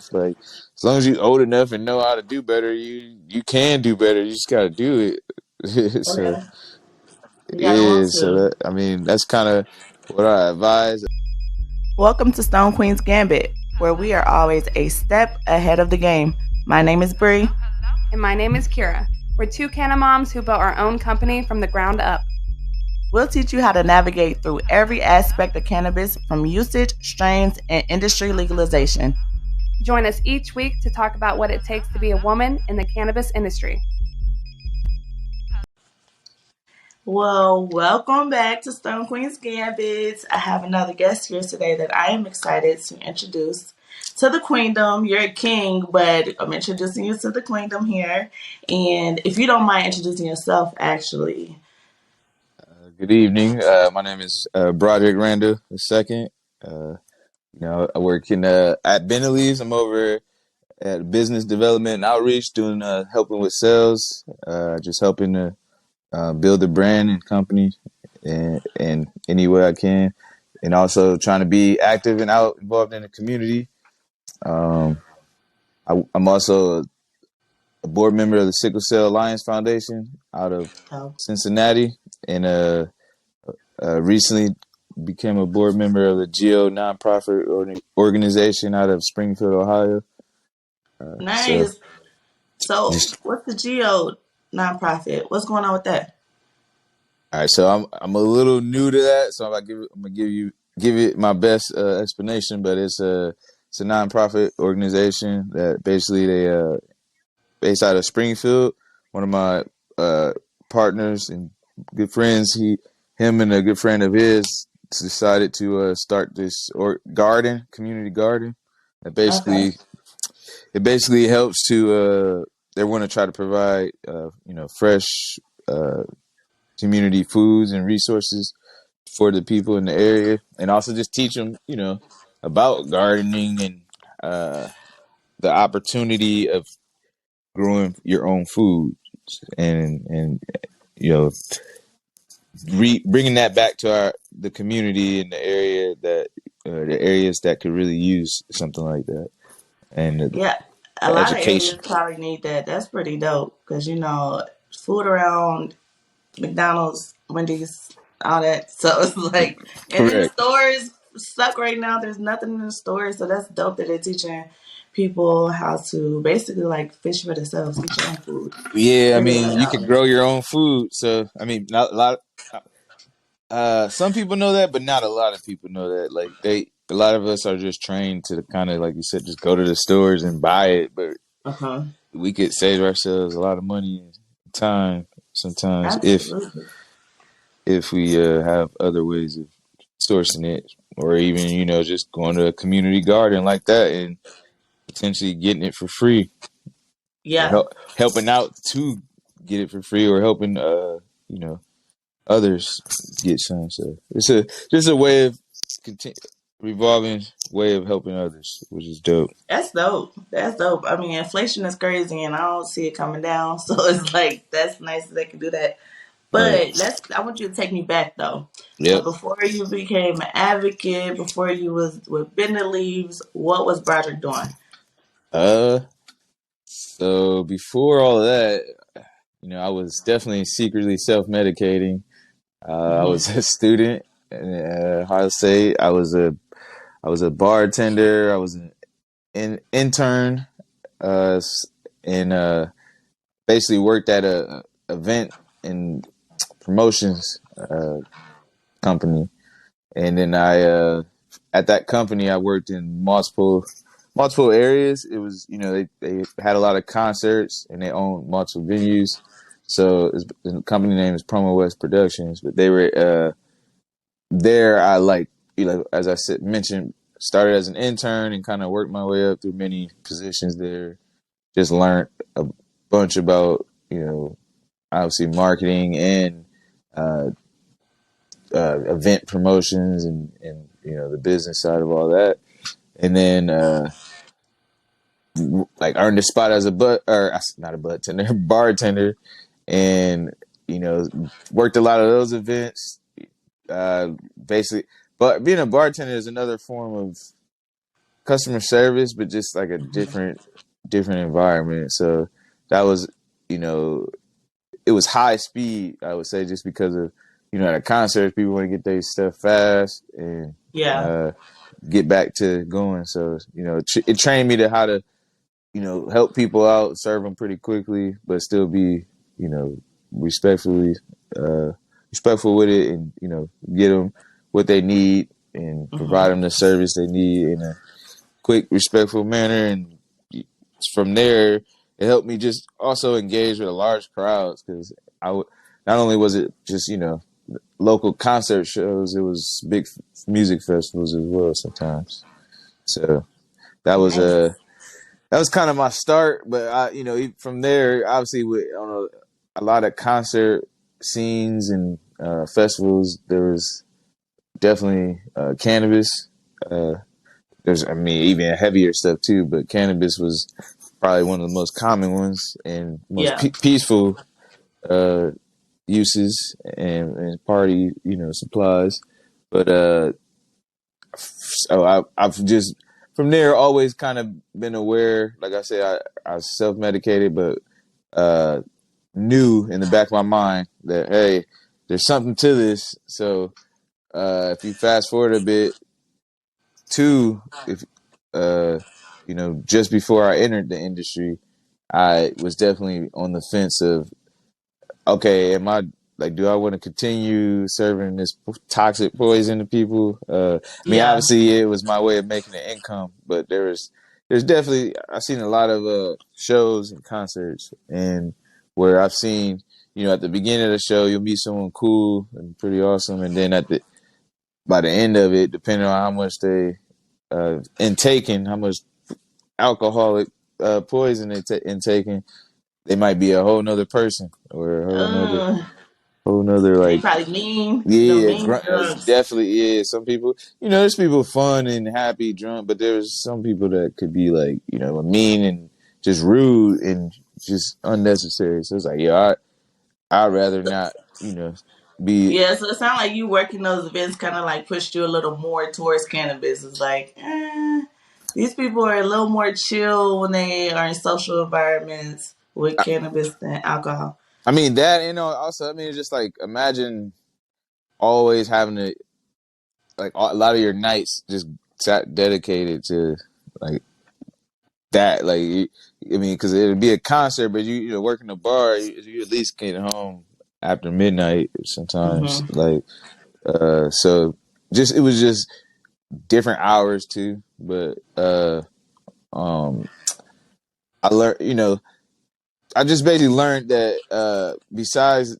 It's like as long as you're old enough and know how to do better, you can do better. You just got to do it. Oh So yeah, you gotta yeah, want so to. that I mean that's kind of what I advise. Welcome to Stone Queen's Gambit, where we are always a step ahead of the game. My name is Bre. And my name is Kira. We're two canna moms who built our own company from the ground up. We'll teach you how to navigate through every aspect of cannabis, from usage, strains, and industry legalization. Join us each week to talk about what it takes to be a woman in the cannabis industry. Well, welcome back to Stone Queen's Gambit. I have another guest here today that I am excited to introduce to the queendom. You're a king, but I'm introducing you to the queendom here. And if you don't mind introducing yourself, actually. Good evening. My name is Broderick R.Randle Jr. I work in at Benelli's. I'm over at business development and outreach, doing helping with sales, just helping to build a brand and company, and any way I can, and also trying to be active and out involved in the community. Um, I'm also a board member of the Sickle Cell Alliance Foundation out of Oh, Cincinnati, and recently became a board member of the GEO nonprofit organization out of Springfield, Ohio. So nice. So, just what's the Geo nonprofit? What's going on with that? all right. So I'm a little new to that, so I'm gonna give it my best explanation. But it's a nonprofit organization that basically they based out of Springfield. One of my partners and good friends, him and a good friend of his decided to start this community garden. That Okay. basically helps to they want to try to provide fresh uh, community foods and resources for the people in the area, and also just teach them about gardening and uh, the opportunity of growing your own food, and you know bringing that back to the community in the area that the areas that could really use something like that, and Yeah, a the lot of areas education. probably need that. That's pretty dope because food around McDonald's, Wendy's, all that. So it's like, and then the Correct. stores suck right now. There's nothing in the stores, so that's dope that they're teaching people how to basically like fish for themselves, get your own food. Yeah, I Figure mean, that you out. could grow your own food. So, I mean, not a lot. Some people know that, but not a lot of people know that. Like a lot of us are just trained to kind of, like you said, just go to the stores and buy it. But Uh huh. we could save ourselves a lot of money and time sometimes Absolutely. if we have other ways of sourcing it, or even just going to a community garden like that and potentially getting it for free, or Yeah. helping out to get it for free, or helping you know others get some. So it's just a way of revolving way of helping others, which is dope. That's dope. That's dope. I mean, inflation is crazy, and I don't see it coming down. So it's like that's nice that they can do that. Right. But let's. I want you to take me back though. So Yep. before you became an advocate, before you was with Bender Leaves, what was Broderick doing? Uh. So before all of that, I was definitely secretly self-medicating. I Hmm. was a student at Ohio State. I was a bartender. I was an intern, uh, and basically worked at a event and promotions company. And then at that company, I worked in multiple areas. It was, they had a lot of concerts and they owned multiple venues. So the company name is Promo West Productions, but they were there. I as I said mentioned, started as an intern and kind of worked my way up through many positions there. Just learned a bunch about obviously marketing and uh, event promotions and the business side of all that, and then like earned a spot as a not a butt tender bartender, and worked a lot of those events. Basically, but being a bartender is another form of customer service, but just like a different environment. So that was, you know, it was high speed, I would say, just because of, at a concert, people want to get their stuff fast and Yeah. get back to going. So, it trained me to how to, help people out, serve them pretty quickly, but still be, respectfully, respectful with it, and, get them what they need and Mm-hmm. provide them the service they need in a quick, respectful manner. And from there, it helped me just also engage with a large crowds, because not only was it just, local concert shows, it was big music festivals as well sometimes. So that was Nice. that was kind of my start. But from there, obviously, with a lot of concert scenes and festivals, there was definitely cannabis. There's, even heavier stuff too, but cannabis was probably one of the most common ones and most Yeah. peaceful uses and party, supplies. But so I've just from there always kind of been aware. Like I said, I self medicated, but knew in the back of my mind that, hey, there's something to this. So if you fast forward a bit, if just before I entered the industry, I was definitely on the fence of, okay, am I like, do I want to continue serving this toxic poison to people? Yeah. Obviously it was my way of making an income, but there's definitely, I've seen a lot of shows and concerts, and where I've seen, at the beginning of the show, you'll meet someone cool and pretty awesome, and then by the end of it, depending on how much they intaking, how much alcoholic poison they intaking, they might be a whole nother person, or a whole nother They like, probably mean the yeah, mean drugs. definitely is. Some people, there's people fun and happy drunk, but there's some people that could be like, mean and just rude and just unnecessary. So it's like, yeah, I'd rather not, be. Yeah, so it sounds like you working those events kind of like pushed you a little more towards cannabis. It's like, these people are a little more chill when they are in social environments with cannabis than alcohol. That, also, it's just like, imagine always having to, like, a lot of your nights just dedicated to like that. Like, because it'd be a concert, but you work in a bar, you at least get home after midnight sometimes. Mm-hmm. Like, so it was just different hours too. But um, I learned, I just basically learned that besides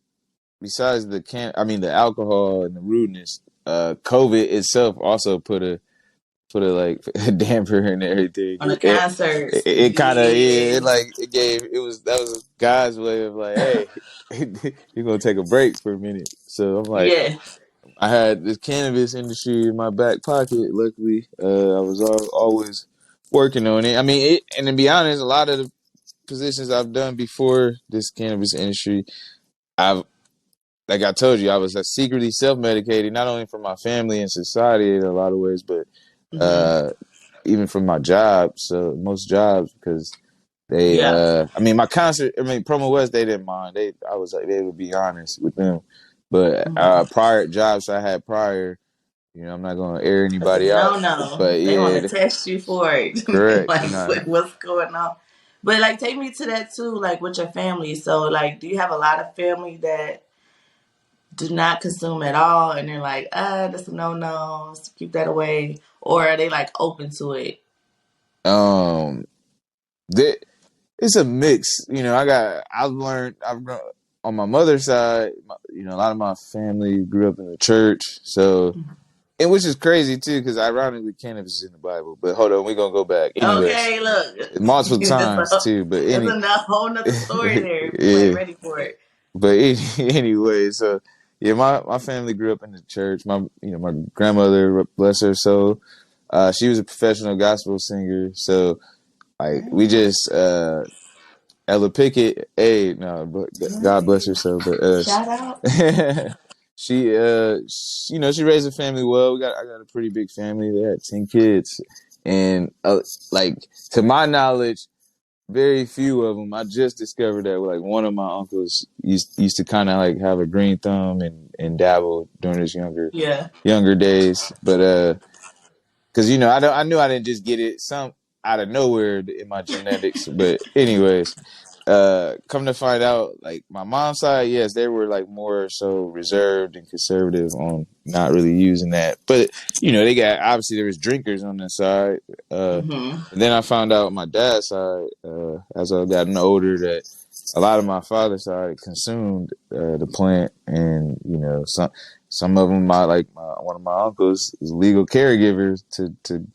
the alcohol and the rudeness, COVID itself also put a like a damper in everything. On the It concerts. it kind of, yeah, Yeah. that was God's way of like, hey, you're gonna take a break for a minute. So I'm like, Yeah. I had this cannabis industry in my back pocket. Luckily, I was always working on it. And to be honest, a lot of the positions I've done before this cannabis industry, I've like I told you, I was secretly self-medicated, not only for my family and society in a lot of ways, but Mm-hmm. uh, even from my job. So most jobs, because they, Yeah. my concert, Promo West, they didn't mind. I was like, they would be honest with them. But Mm-hmm. prior jobs I had prior, I'm not gonna air That's a anybody out. no. But They want yeah, to test you for it. correct. Like, what's going on? But like, take me to that too. Like with your family. So like, do you have a lot of family that do not consume at all, and they're like, that's a no, keep that away, or are they like open to it? um, it's a mix. I've grown on my mother's side. A lot of my family grew up in the church, so. And which is crazy too, because ironically, cannabis is in the Bible. But hold on, we're gonna go back. Anyways, Okay, look, multiple that's times too. But a whole nother story there. If you ain't yeah. ready for it. But anyway, so yeah, my family grew up in the church. My grandmother, bless her soul, she was a professional gospel singer. So like we just Ella Pickett, hey, no, but God bless her soul. But Shout out. she she raised a family well. I got a pretty big family. They had 10 kids, and like to my knowledge, very few of them. I just discovered that like one of my uncles used to kind of like have a green thumb and dabble during his Yeah. younger days, but because I knew I didn't just get it some out of nowhere in my genetics. But anyways, come to find out, like my mom's side, yes, they were like more so reserved and conservative on not really using that. But they got obviously there was drinkers on that side. Mm-hmm. And then I found out on my dad's side, as I gotten older, that a lot of my father's side consumed the plant, and some of them, one of my uncles is legal caregivers to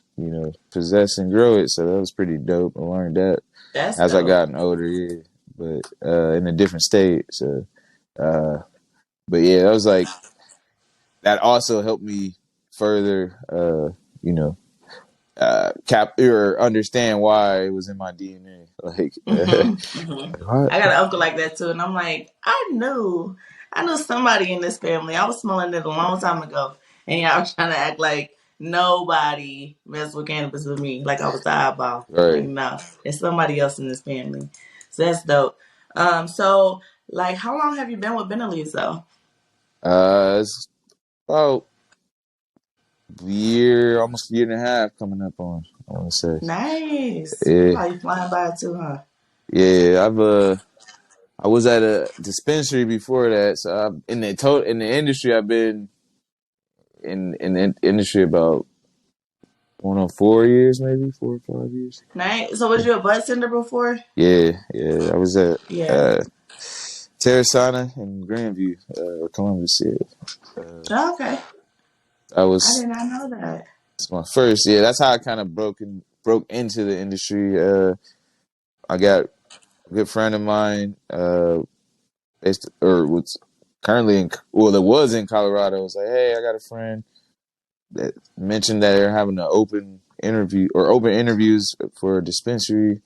possess and grow it. So that was pretty dope. I learned that That's as I dope. gotten older, yeah. But in a different state. So, uh, but yeah, that was like that also helped me further, you know, cap or understand why it was in my DNA. Like, Mm-hmm. Mm-hmm. what? I got an uncle like that too, and I'm like, I knew somebody in this family. I was smelling it a long time ago, and y'all was trying to act like nobody messed with cannabis with me, like I was the eyeball. Like, Right. no, it's somebody else in this family. So that's dope. So like, how long have you been with Benelli's though? It's about almost a year and a half coming up on. I want to say, Nice. I'm yeah, probably flying by too, huh? yeah. I was at a dispensary before that, so in the industry, I've been in the industry about going on 4 years, maybe 4 or 5 years. Nice. So was you a bartender before? Yeah, yeah. I was at Yeah. Terrasana in Grandview, or Columbus. Yeah, Oh, okay. I I was did not know that. it's my first. Yeah, that's how I kind of broke into the industry. I got a good friend of mine, based or was currently that was in Colorado. I was like, hey, I got a friend that mentioned that they're having an open interviews for a dispensary.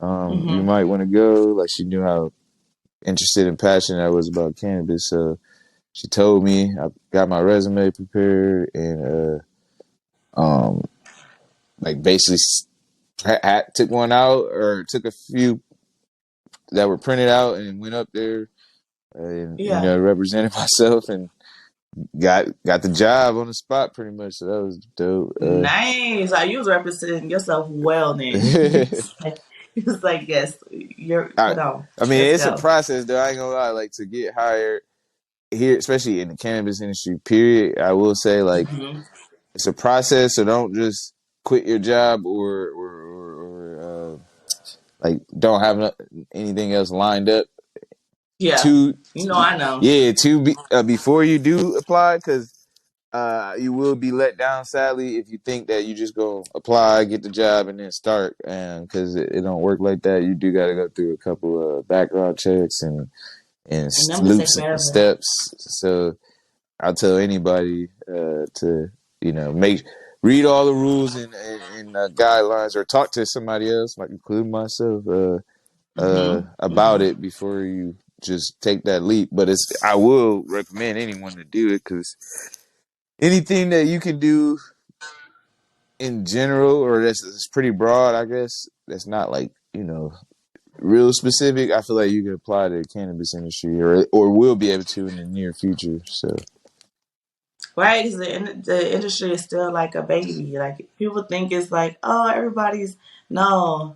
You Mm-hmm. might want to go. Like she knew how interested and passionate I was about cannabis, so she told me. I got my resume prepared and like basically took one out or took a few that were printed out and went up there and Yeah. represented myself and got the job on the spot pretty much. So that was dope. Nice. You was representing yourself well then. He was like, yes, you're I, put on. I mean, Let's it's a go. process though. I ain't gonna lie. Like to get hired here, especially in the cannabis industry. Period. I will say like Hmm. it's a process. So don't just quit your job or like don't have anything else lined up Yeah. to I know. yeah to be before you do apply because you will be let down sadly if you think that you just go apply, get the job, and then start. And because it don't work like that, you do got to go through a couple of background checks and And numbers take loops and forever. steps. So I'll tell anybody to make read all the rules and guidelines, or talk to somebody else, like including myself, Hmm. about Hmm. it before you just take that leap. But I will recommend anyone to do it because anything that you can do in general, or that's pretty broad, I guess, that's not like real specific. I feel like you can apply to the cannabis industry, or will be able to in the near future. So Right? Because the industry is still like a baby. Like people think it's like, oh, everybody's no.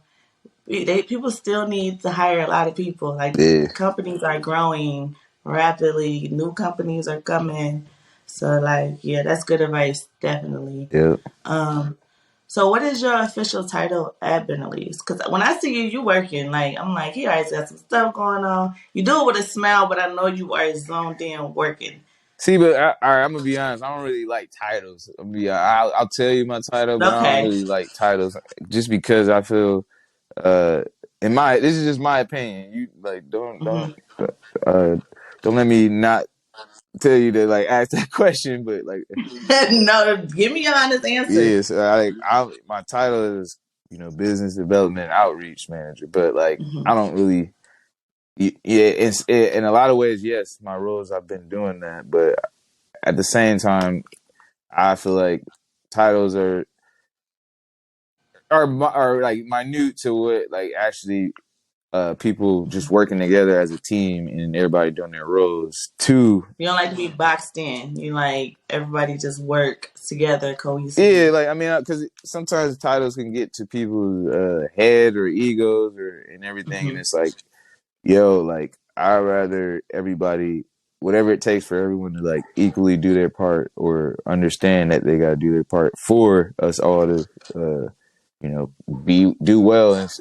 People still need to hire a lot of people. Like yeah, companies are growing rapidly, new companies are coming. So like, yeah, that's good advice, definitely. yeah. Um, so what is your official title at Benelli's? Because when I see you, you working. Like I'm like, he always got some stuff going on. You do it with a smile, but I know you are zoned in working. See, but all right, I'm gonna be honest. I don't really like titles. I'll tell you my title, but I don't Okay. really like titles just because I feel uh this is just my opinion. You like Hmm. uh don't let me not tell you to like ask that question, but like No, give me your honest answer. yes, my title is business development and outreach manager, but like Hmm. I don't really yeah, in a lot of ways, yes, my roles I've been doing that, but at the same time, I feel like titles are are like minute to what like actually people just working together as a team and everybody doing their roles. Two, You don't like to be boxed in. You like everybody just work together yeah, cohesively. like I mean, because sometimes titles can get to people's head or egos or and everything, and Hmm. it's like, yo, like I'd rather everybody, whatever it takes for everyone to like equally do their part or understand that they got to do their part for us all to, you know, do well and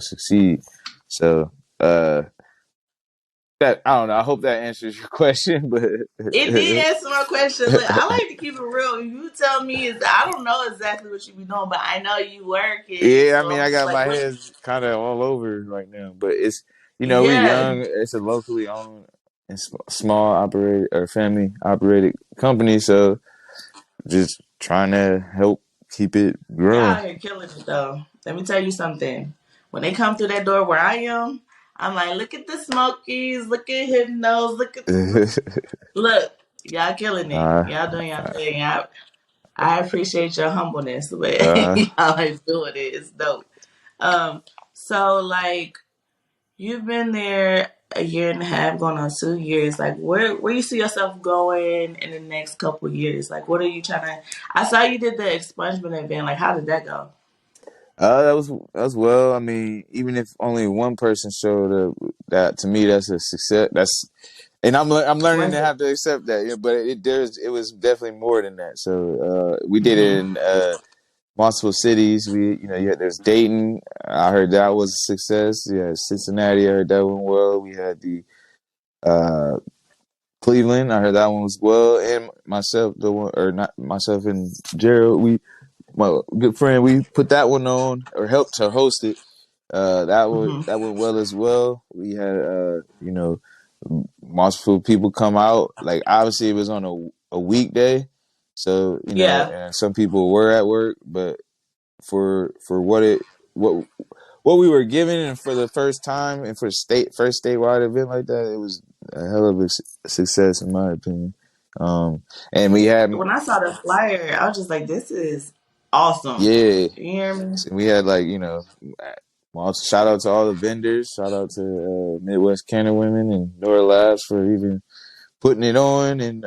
succeed. So that I don't know. I hope that answers your question, but It did answer my question. Look, I like to keep it real. If you tell me is I don't know exactly what you be doing, but I know you working. yeah, I So mean, I'm I just got like, my what? heads kind of all over right now, but it's we're Yeah, young. It's a locally owned and small operated or family operated company, so just trying to help keep it y'all growing. out here killing it though. Let me tell you something. When they come through that door where I am, I'm like, look at the Smokies, look at Hypnos, look, y'all killing it. uh, Y'all doing y'all thing. I appreciate your humbleness, but uh, y'all is doing it. It's dope. Um, so like you've been there a year and a half, going on 2 years. Like where you see yourself going in the next couple of years? Like what are you trying to? I saw you did the expungement event. Like how did that go? that was well. I mean, even if only one person showed up, that to me that's a success. And I'm learning Where's to it? have to accept that. But it was definitely more than that. So we did it Mm-hmm. in multiple cities. There's Dayton. I heard that was a success. Yeah, Cincinnati. I heard that went well. We had the uh, Cleveland. I heard that one was well. And myself, the one or not myself and Gerald. My good friend, we put that one on or helped to host it. Mm-hmm. That went well as well. We had multiple people come out. Like obviously it was on a weekday, so Yeah. and some people were at work, but for what what we were given and for the first time and for first statewide event like that, it was a hell of a success in my opinion. Um, and we had When I saw the flyer, I was just like, "This is awesome." yeah, You hear me? so we had like shout out to all the vendors, shout out to Midwest Canner Women and Nora Labs for even putting it on and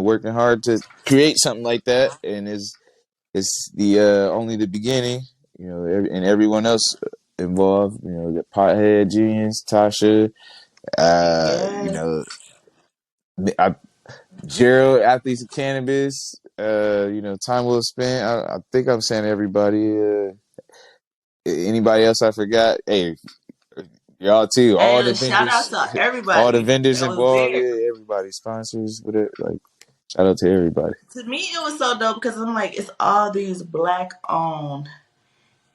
working hard to create something like that. And it's the only the beginning, and everyone else involved. The Pothead Genius, Tasha, uh, you Yes. know, I, Gerald, Athletes of Cannabis. Time well spent. I think I'm saying everybody. Anybody else I forgot? Hey, y'all too. Hey, shout out to All the everybody vendors that was involved. there. Yeah, everybody sponsors. Whatever. Like, shout out to everybody. To me, it was so dope because I'm like, it's all these black owned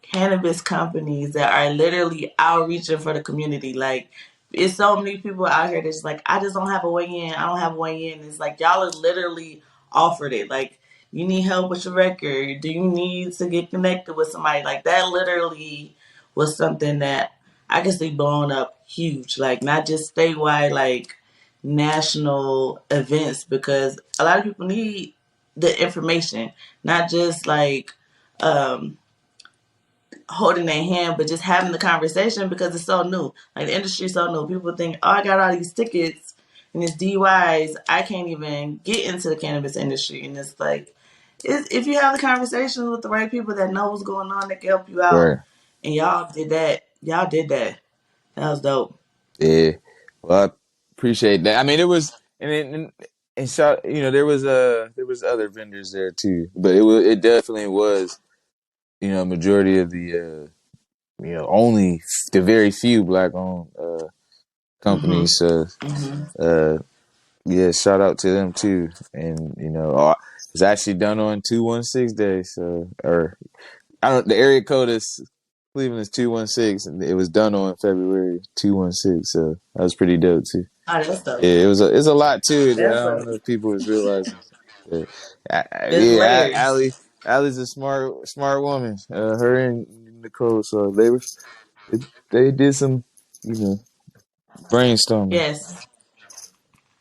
cannabis companies that are literally outreaching for the community. Like, it's so many people out here that's like, I just don't have a way in. I don't have a way in. It's like, y'all are literally offered it. Like, you need help with your record. Do you need to get connected with somebody? Like, that literally was something that I could see blowing up huge. Like, not just statewide, like, national events because a lot of people need the information, not just like, um, holding their hand, but just having the conversation because it's so new. Like the industry's so new. People think, oh, I got all these tickets and it's DUIs. I can't even get into the cannabis industry. And it's like, if you have the conversations with the right people that know what's going on, that can help you out. Right. And y'all did that. Y'all did that. That was dope. Yeah. Well, I appreciate that. I mean, it was, and shot. There was other vendors there too, but it definitely was, majority of the, only the very few black owned companies. Mhm. So, Mhm. uh, yeah, shout out to them too. And it's actually done on 216 days. So, or I don't. The area code is Cleveland is 216, and it was done on February 216. So that was pretty dope too. Oh, that's dope. Yeah, it's a lot to it that I That's don't dope. know if people is realizing. Yeah, There's layers. Allie's a smart woman. Her and Nicole, so they did some, you know, brainstorming. Yes.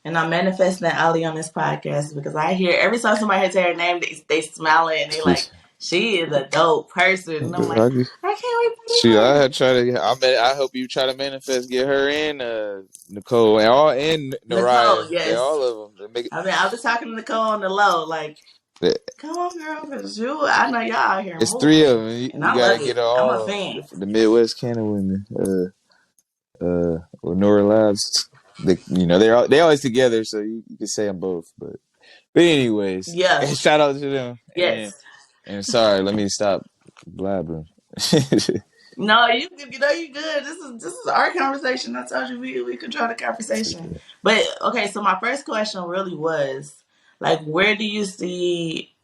And I'm manifesting Ali on this podcast because I hear every time somebody hears her name, they smiling and they like, Appreciate. She is a dope person. And I'm like, I can't wait to Shoot, meet I her. had tried to. I hope you try to manifest get her and Nicole and Nicole, Naraya. They yes. all of them. They make it. I mean, I've been talking to Nicole on the low, like, they- come on, girl, because I know y'all out here It's three of moving, them. and You I gotta love get it. I'm a all of them. fan. The Midwest Canada women. Or Nora Labs. They always together, so you can say them both. But anyways, Yeah, shout out to them. yes. And sorry, let me stop blabbering. No, you know you good. This is our conversation. I told you we control the conversation. But okay, so my first question really was like, where do you see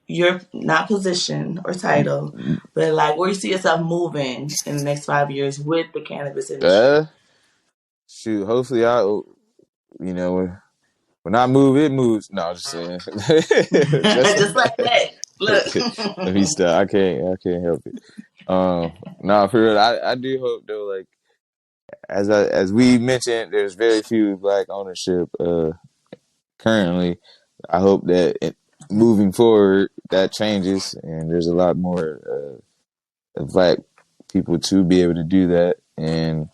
your not position or title, but like where you see yourself moving in the next 5 years with the cannabis industry? uh, Shoot, hopefully you know, when I move, it moves. No, I'm just saying. Just Just like that. let me Look. stop. I can't help it. No, for real. I do hope though, like as we mentioned, there's very few black ownership currently. I hope that moving forward that changes, and there's a lot more black people to be able to do that. And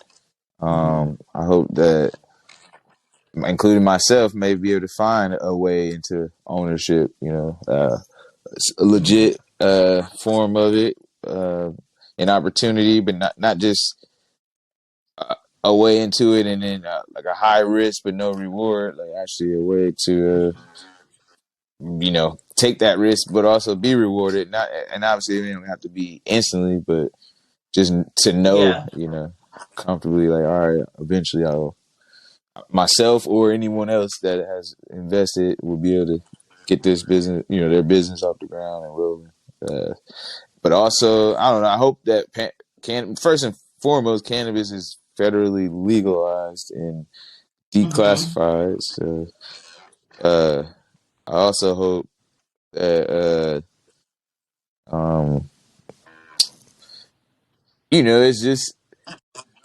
Mhm. I hope that, including myself, may be able to find a way into ownership. A legit form of it, an opportunity, but not just a way into it, and then like a high risk but no reward. Like actually a way to take that risk, but also be rewarded. Not and obviously it don't have to be instantly, but just to know, Yeah. comfortably, like all right, eventually I'll myself or anyone else that has invested will be able to get this business, their business off the ground and rolling. But also, I don't know. I hope that first and foremost, cannabis is federally legalized and Hmm. declassified. So, uh, I also hope that, um, it's just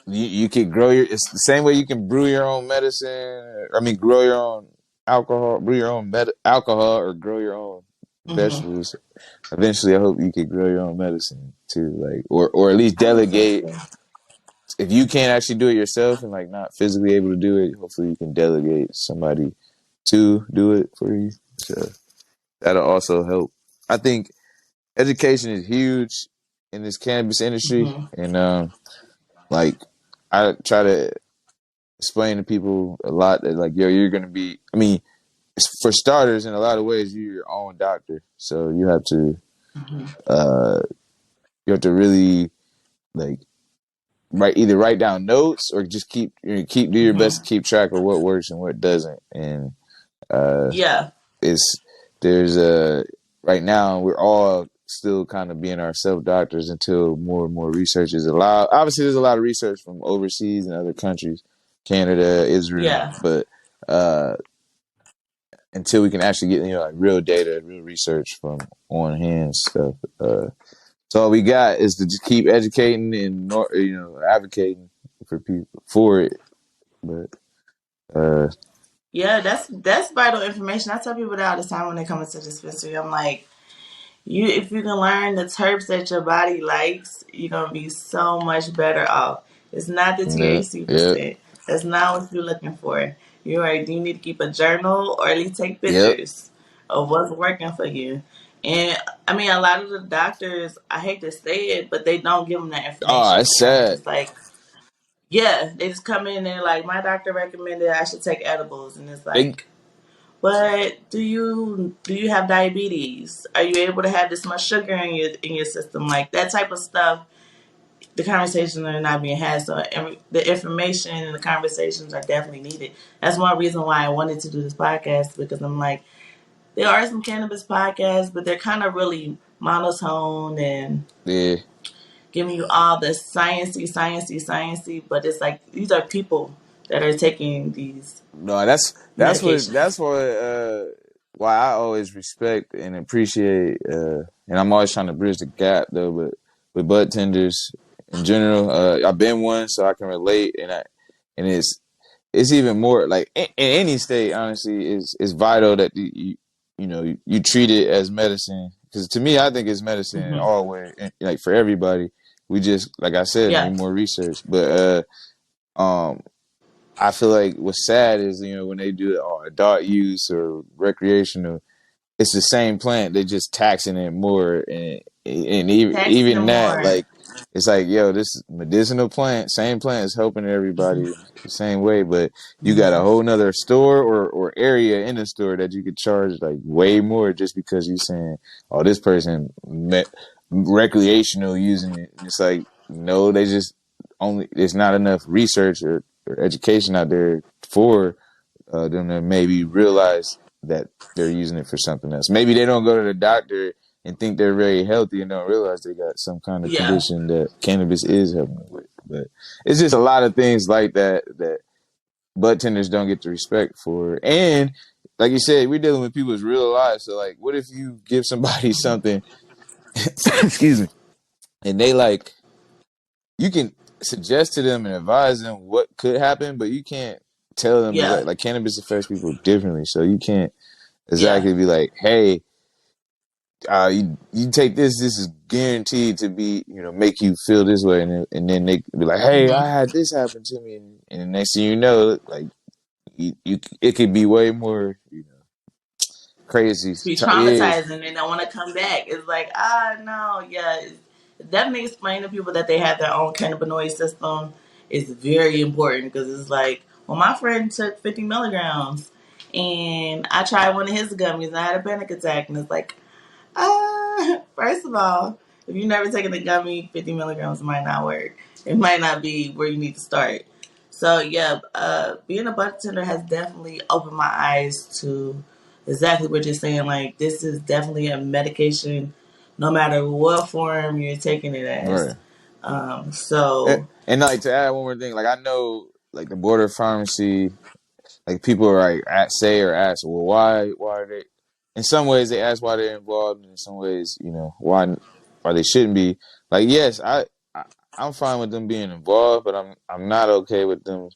you could grow it's the same way you can brew your own medicine. I mean, grow your own alcohol, brew your own alcohol, or grow your own Hmm. vegetables. Eventually, I hope you could grow your own medicine too, like or at least I hope so delegate. too. If you can't actually do it yourself and like not physically able to do it, hopefully you can delegate somebody to do it for you. So that'll also help. I think education is huge in this cannabis industry, Hmm. and like I try to explain to people a lot that like, yo, you're gonna be. I mean, for starters, in a lot of ways, you're your own doctor, so Hmm. uh, you have to really like write down notes or just do your best to Hmm. keep track of what works and what doesn't. And uh, Yeah. it's there's a right now we're all still kind of being our self doctors until more and more research is allowed. Obviously, there's a lot of research from overseas and other countries, Canada, Israel, Yeah. but uh, until we can actually get like real data, real research from on hand stuff. So all we got is to just keep educating and advocating for people for it. But uh, Yeah, that's vital information. I tell people that all the time when they come into the dispensary. I'm like, if you can learn the terps that your body likes, you're gonna be so much better off. It's not the yeah, THC yeah, percent. That's not what you're looking for. You're right. You need to keep a journal or at least take yep. pictures of what's working for you. And I mean, a lot of the doctors, I hate to say it, but they don't give them that Oh, information. They it's kind of sad. just like, yeah, they just come in there like, my doctor recommended I should take edibles, and it's They like, but do you have diabetes? Are you able to have this much sugar in your system? Like that type of stuff. The conversations are not being had, so the information and the conversations are definitely needed. That's one reason why I wanted to do this podcast, because I'm like, there are some cannabis podcasts, but they're kind of really monotone and yeah. giving you all the sciencey. But it's like these are people that are taking these No, that's medications. why I always respect and appreciate and I'm always trying to bridge the gap though, but with bud tenders in general, I've been one so I can relate and it's even more like in any state honestly is vital that you treat it as medicine because to me, I think it's medicine in Mm-hmm. all way, and, like for everybody. We just, like I said, Yeah. need more research. But I feel like what's sad is when they do it on adult use or recreational, it's the same plant. They just taxing it more, and Taxing even them that, more. like, it's like, yo, this medicinal plant, same plant is helping Mm-hmm. everybody the same way, but you got a Mm-hmm. whole nother store or area in the store that you could charge like way more just because you're saying, oh, this person recreational using it. It's like, no, they just only, there's not enough research or education out there for them to maybe realize that they're using it for something else. Maybe they don't go to the doctor and think they're very healthy and don't realize they got some kind of Yeah. condition that cannabis is helping them with. But it's just a lot of things like that that bud tenders don't get the respect for. And like you said, we're dealing with people's real lives. So like, what if you give somebody Mm-hmm. something, excuse me, and they like, you can suggest to them and advise them what could happen, but you can't tell them Yeah. exactly, like cannabis affects people differently. So you can't Yeah. exactly be like, hey, you take this. This is guaranteed to be, make you feel this way, and then they be like, hey, I Mm-hmm. had this happen to me, and the next thing you know, like it could be way more, crazy. Be Yeah, traumatizing and don't want to come back. It's like, no, yeah. Definitely explain to people that they have their own cannabinoid system is very important because it's like, well, my friend took 50 milligrams and I tried one of his gummies and I had a panic attack. And it's like, first of all, if you've never taken the gummy, 50 milligrams might not work. It might not be where you need to start. So yeah, being a bartender has definitely opened my eyes to exactly what you're saying. Like this is definitely a medication, no matter what form you're taking it as. right. So And like to add one more thing, like I know, like the border pharmacy, like people are like say or ask, well, why are they? In some ways, they ask why they're involved, and in some ways, why they shouldn't be. Like, yes, I I'm fine with them being involved, but I'm not okay with them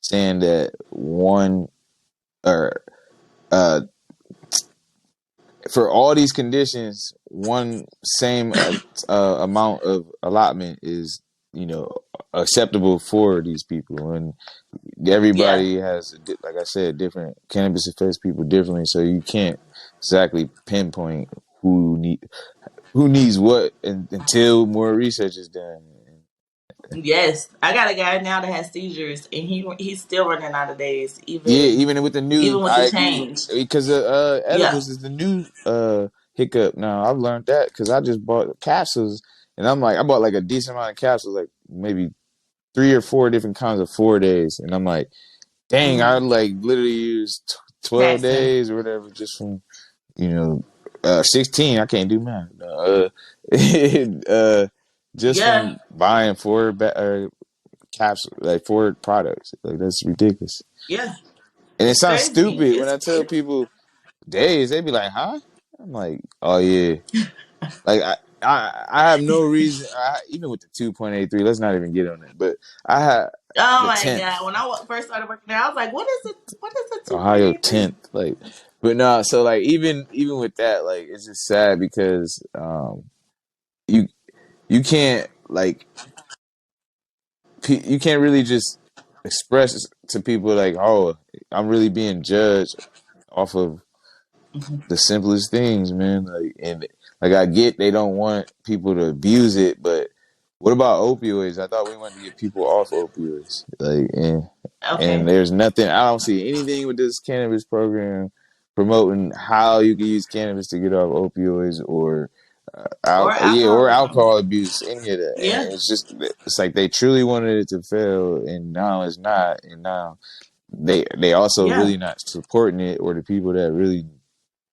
saying that one or uh for all these conditions, one same amount of allotment is acceptable for these people, and yeah, everybody has, like I said, different cannabis affects people differently, so you can't exactly pinpoint who needs what until more research is done. yes, I got a guy now that has seizures, and he's still running out of days, Yeah, even even with the new, even with I the agree, change. because Yeah. edibles is the new hiccup now. I've learned that because I just bought capsules, and I'm like, I bought like a decent amount of capsules, like maybe 3 or 4 different kinds of 4 days, and I'm like, dang, I Mm-hmm. like literally used 12 Taxing. days or whatever just from you know 16. I can't do math. No, just Yeah. from buying capsules, like 4 products, like that's ridiculous. Yeah. And it It's sounds crazy. stupid when It's I tell people days. They be like, "Huh?" I'm like, "Oh yeah." Like I have no reason. Even with the 2.83, let's not even get on that. But I had oh the my 10th, god! When I first started working there, I was like, "What is it? What is a two point Ohio eight three?" 10th. Like, but no. So like even with that, like it's just sad because you you can't like you can't really just express to people like, oh, I'm really being judged off of the simplest things, man. Like, and like I get they don't want people to abuse it, but what about opioids? I thought we wanted to get people off opioids. Like, and Okay. there's nothing. I don't see anything with this cannabis program promoting how you can use cannabis to get off opioids or Or or alcoholism. alcohol abuse, any of that. Yeah. And it's like they truly wanted it to fail, and now it's not. And now they also Yeah. really not supporting it, or the people that really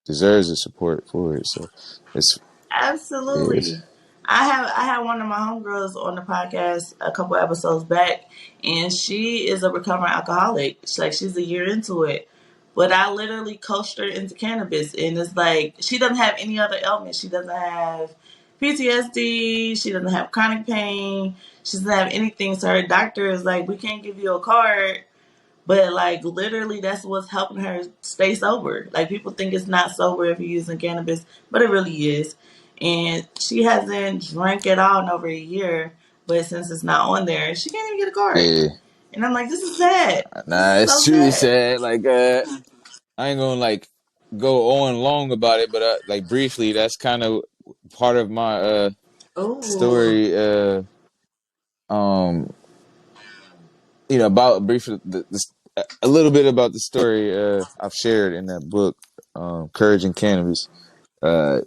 deserves the support for it. So it's it's Absolutely. I had one of my homegirls on the podcast a couple episodes back, and she is a recovering alcoholic. She's a year into it, but I literally coached her into cannabis, and it's like she doesn't have any other ailments. She doesn't have PTSD. She doesn't have chronic pain. She doesn't have anything. So her doctor is like, we can't give you a card, But like literally, that's what's helping her stay sober. Like people think it's not sober if you're using cannabis, but it really is. And she hasn't drank at all in over a year. But since it's not on there, she can't even get a card. Yeah. And I'm like, this is sad. This Nah, is it's so truly sad. sad. Like, I ain't gonna like go on long about it, but like briefly, that's kind of part of my Oh, story. Um, about briefly a little bit about the story I've shared in that book, Courage and Cannabis. Uh,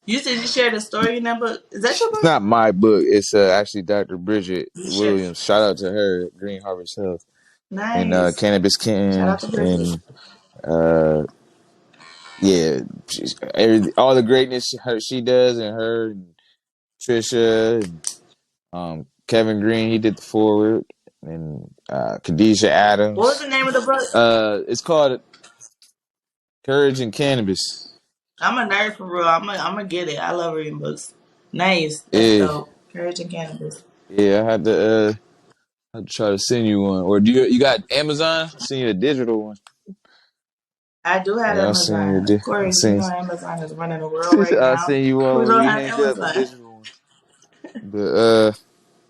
you said you shared a story in that book. Is that your it's book? not my book. It's actually Dr. Bridget You shared. Williams. Shout out to her, Green Harvest Health, and Nice. Cannabis Shout Kitten, out to Bridget. and uh, yeah, all the greatness she does, and her, and Trisha, and Kevin Green. He did the forward, and Khadijah What was Adams. the name of the book? It's called Courage and Cannabis. I'm a nerd for real. I'm gonna get it. I love reading books. Nice. That's Yeah, dope. Courage and Cannabis. yeah. I had to try to send you one, or do you got Amazon? Send you a digital one. I do have Yeah, I'll send you Amazon. Of I'll course, you know send Amazon is running the world right I'll now. send you one Who when don't we have hang up, a Amazon? digital one. But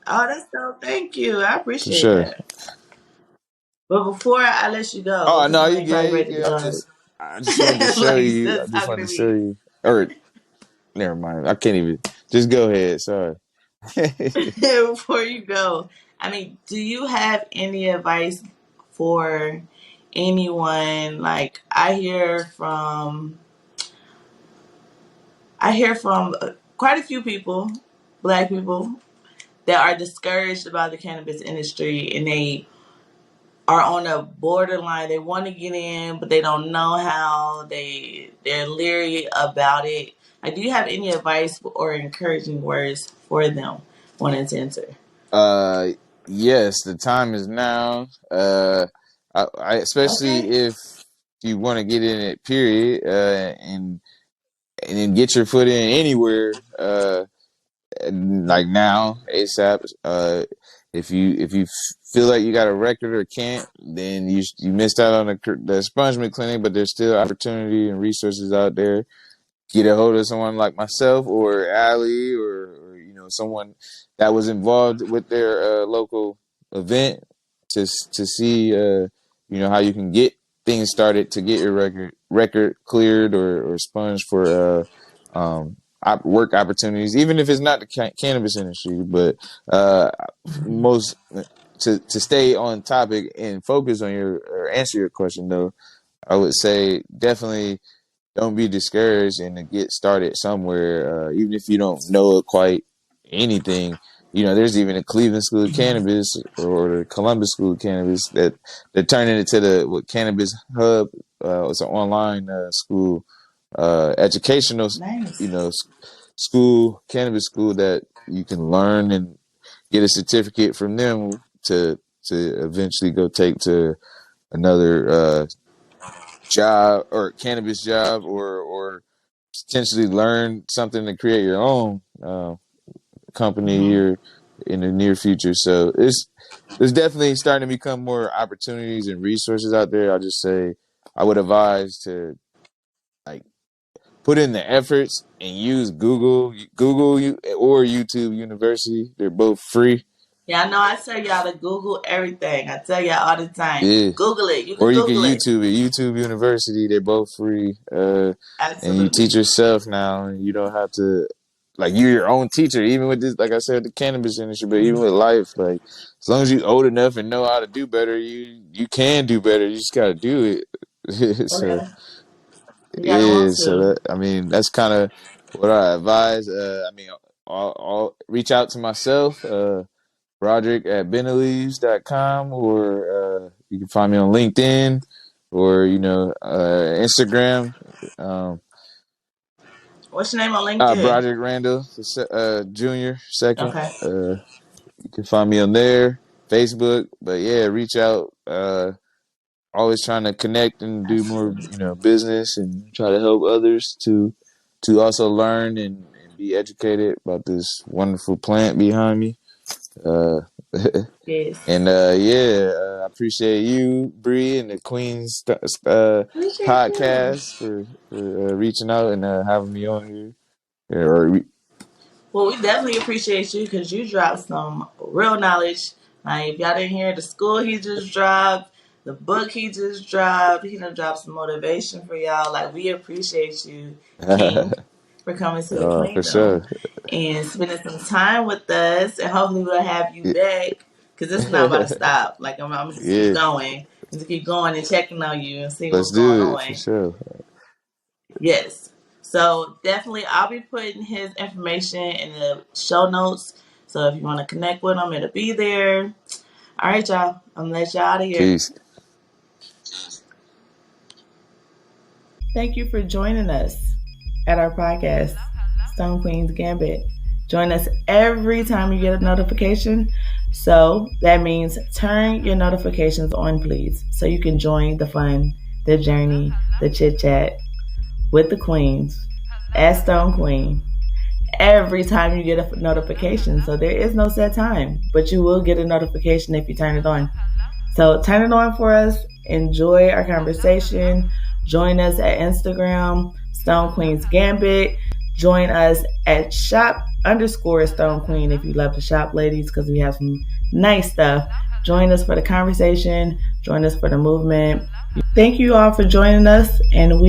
Oh, that's dope. Thank you. I for appreciate sure. that. But before I let you go, Oh because no, I know you you're probably good, you ready to good. go. I just wanted to show Like you you. still I just talking wanted to to show me. you. Or never mind. I can't even. Just go ahead. Sorry. Before you go, I mean, do you have any advice for anyone? Like I hear from quite a few people, black people, that are discouraged about the cannabis industry, and they are on a borderline. They want to get in, but they don't know how. They're leery about it. Like, do you have any advice or encouraging words for them wanting to enter? uh, yes, the time is now. I especially Okay. if you want to get in it. Period. And then get your foot in anywhere. Like now, ASAP. If you feel like you got a record or can't, then you missed out on the expungement clinic. But there's still opportunity and resources out there. Get a hold of someone like myself or Allie or someone that was involved with their local event to see how you can get things started to get your record cleared or sponged for work opportunities, even if it's not the cannabis industry. But most to stay on topic and focus on your or answer your question though, I would say definitely don't be discouraged and to get started somewhere, even if you don't know quite anything. There's even a Cleveland School of Cannabis or the Columbus School of Cannabis that they're turning it to the Cannabis Hub. It's an online school, educational, you Nice. know, school, cannabis school that you can learn and get a certificate from them to eventually go take to another job or cannabis job or potentially learn something to create your own company Hmm. here in the near future. So there's definitely starting to become more opportunities and resources out there. I'll just say I would advise to like put in the efforts and use Google or YouTube University. They're both free. Yeah, I know I tell y'all to Google everything. I tell y'all all the time. Yeah. Google it. You can Or you can Google it. YouTube it. YouTube University, they're both free. And you teach Absolutely. yourself now, and you don't have to, like, you're your own teacher, even with this, like I said, the cannabis industry, but even with life, like, as long as you're old enough and know how to do better, you can do better. You just got to do it. Oh, So, yeah. You gotta yeah, want so to. that's kind of what I advise. I'll reach out to myself, Broderick at benaleaves.com, or you can find me on LinkedIn or Instagram. Um, What's your name on LinkedIn? Broderick Randall Jr. Second. Okay. You can find me on there, Facebook. But yeah, reach out. Always trying to connect and do more, Absolutely. business and try to help others to also learn and be educated about this wonderful plant behind me. Yes. And I appreciate you, Bre, and the Queen's Appreciate you. podcast for reaching out and having me on here. Yeah, or Well, we definitely appreciate you because you dropped some real knowledge. Like, if y'all didn't hear the school he just dropped, the book he just dropped, he done dropped some motivation for y'all. Like, we appreciate you, King, for coming to the for Queendom sure. and spending some time with us. And hopefully, we'll have you back because this is not about to stop. Like, I'm just keep Yeah, going. Just keep going and checking on you and seeing let's what's going do it for on. sure. Yes. So definitely, I'll be putting his information in the show notes. So if you want to connect with him, it'll be there. All right, y'all. I'm gonna let y'all out of here. Peace. Thank you for joining us at our podcast, Stone Queen's Gambit. Join us every time you get a notification. So that means turn your notifications on, please, so you can join the fun, the journey, the chit chat with the queens at Stone Queen every time you get a notification. So there is no set time, but you will get a notification if you turn it on. So turn it on for us. Enjoy our conversation. Join us at Instagram, Stone Queen's Gambit. Join us at shop_Stone Queen if you love to shop, ladies, because we have some nice stuff. Join us for the conversation. Join us for the movement. Thank you all for joining us, and we